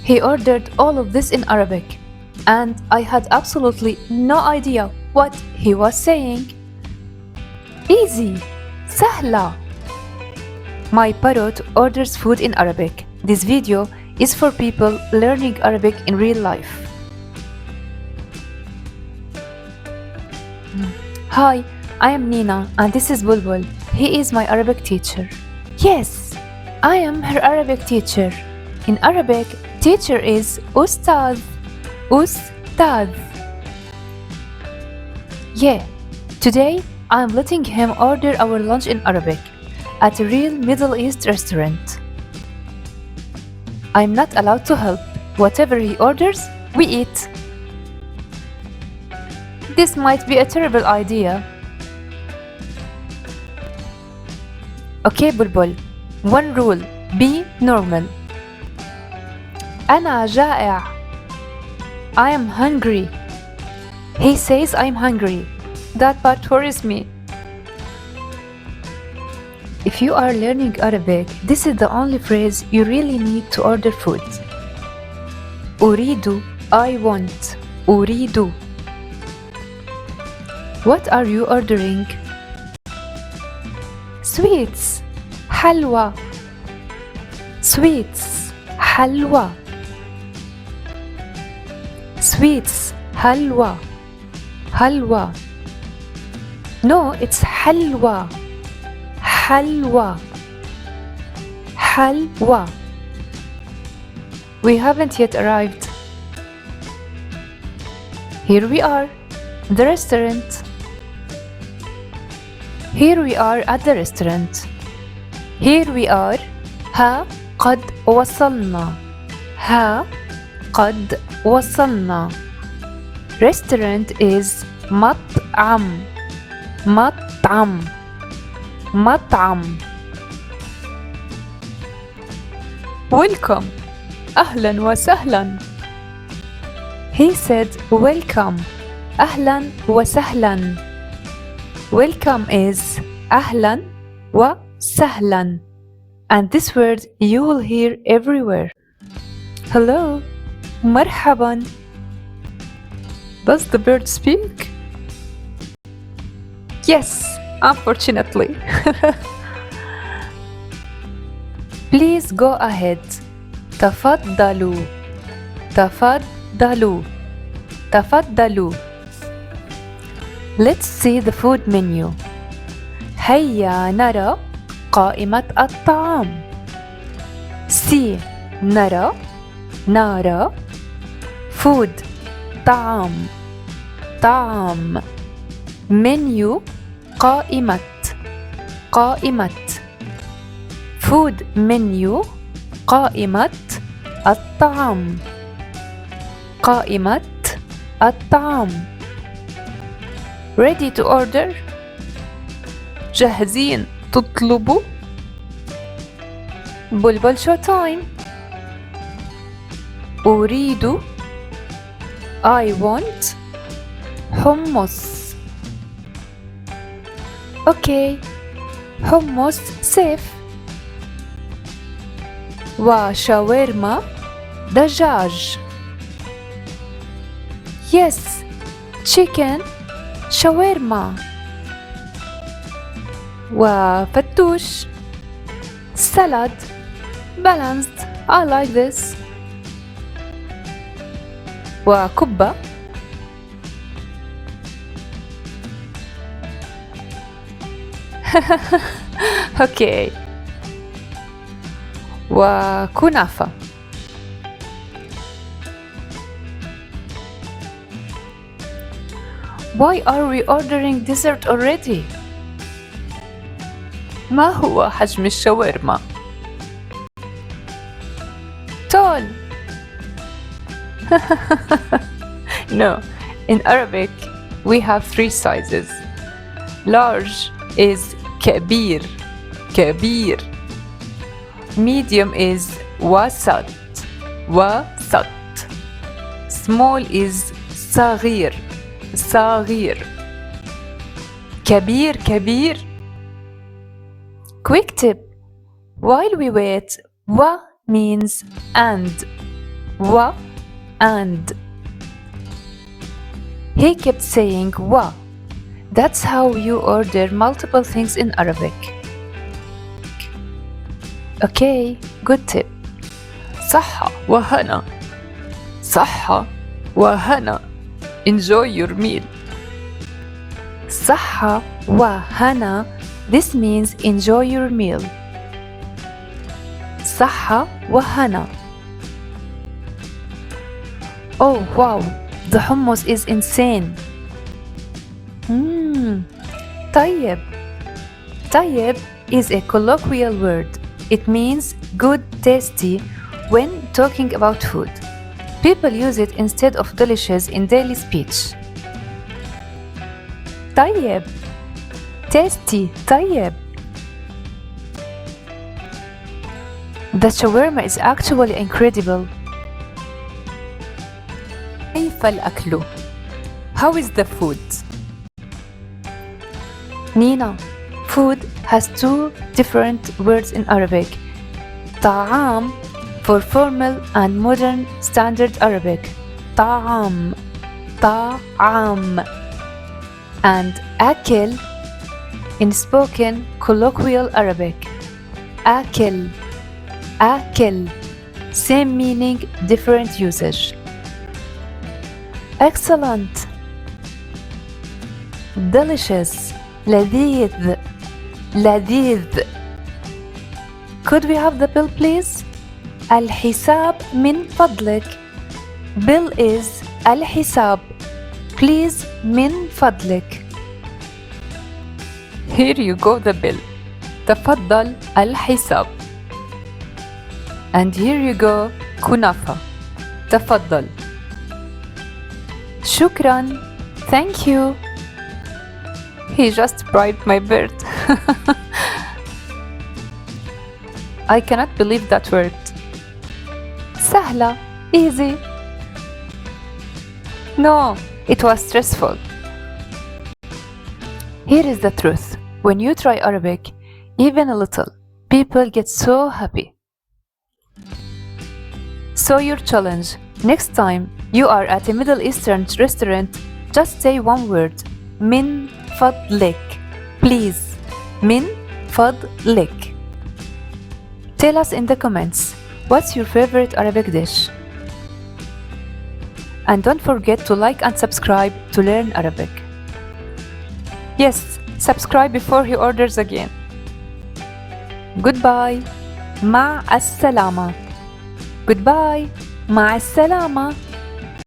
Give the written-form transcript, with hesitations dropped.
He ordered all of this in Arabic, and I had absolutely no idea what he was saying. Easy, سهلة. My parrot orders food in Arabic. This video is for people learning Arabic in real life. Hi, I am Nina and this is Bulbul. He is my Arabic teacher. Yes, I am her Arabic teacher. In Arabic, teacher is Ustaz. Ustaz. Yeah, today I'm letting him order our lunch in Arabic at a real Middle East restaurant. I'm not allowed to help. Whatever he orders, we eat. This might be a terrible idea. Okay, Bulbul. One rule. Be normal. أنا جائع. I am hungry. He says I'm hungry. That part worries me. If you are learning Arabic, this is the only phrase you really need to order food. أريد, I want. أريد. What are you ordering? Sweets. حلوى. Sweets. حلوى. Sweets. حلوى. حلوى. No, it's حلوى. حلوى. حلوى. We haven't yet arrived. Here we are, the restaurant. Here we are at the restaurant. Here we are. ها قد وصلنا. ها قد وصلنا. Restaurant is مطعم. مطعم. مطعم. Welcome. أهلا وسهلا. He said welcome. أهلا وسهلا. Welcome is أهلا وسهلا. And this word you will hear everywhere. Hello. مرحبا. Does the bird speak? Yes, unfortunately. Please go ahead. تفضلوا. تفضلوا. تفضلوا. Let's see the food menu. هيا نرى قائمة الطعام. See, نرى. نرى. Food. طعام. طعام. Menu. قائمة. قائمة. Food menu. قائمة الطعام. قائمة الطعام. Ready to order? جاهزين تطلبوا؟ بلبل شو تايم. أريد. I want. حمص. Okay. حمص safe. وشاورما دجاج. Yes. Chicken. شاورما. وفتوش. Salad. Balanced. I like this. وكبة. Okay. وكنافة. Why are we ordering dessert already? ما هو حجم الشاورما؟ tall. No, in Arabic we have three sizes. Large is كبير. كبير. Medium is وسط. وسط. Small is صغير. صغير. كبير كبير. Quick tip. While we wait, wa means and. wa and. He kept saying wa. That's how you order multiple things in Arabic. Okay, good tip. صحة وهنا. صحة وهنا. Enjoy your meal. صحة وهنا. This means enjoy your meal. صحة وهنا. Oh wow, the hummus is insane. طيب. طيب is a colloquial word. It means good, tasty when talking about food. People use it instead of delicious in daily speech. طيب. Tasty. طيب. The shawarma is actually incredible. كيف الأكل? How is the food? Nina, food has two different words in Arabic. طعام for formal and modern standard Arabic. طعام. طعام. And أكل in spoken colloquial Arabic. أكل. أكل. Same meaning, different usage. Excellent. Delicious. لذيذ. لذيذ. Could we have the bill please? الحساب من فضلك. Bill is الحساب. Please من فضلك. Here you go the bill. تفضل الحساب. And here you go كنافة. تفضل. شكرا. Thank you. He just bribed my bird. I cannot believe that word. سهلة. Easy. No, it was stressful. Here is the truth. When you try Arabic, even a little, people get so happy. So your challenge, next time you are at a Middle Eastern restaurant, just say one word. من فضلك. Please. من فضلك. Tell us in the comments, what's your favorite Arabic dish? And don't forget to like and subscribe to learn Arabic. Yes, subscribe before he orders again. Goodbye. مع السلامة. Goodbye. مع السلامة.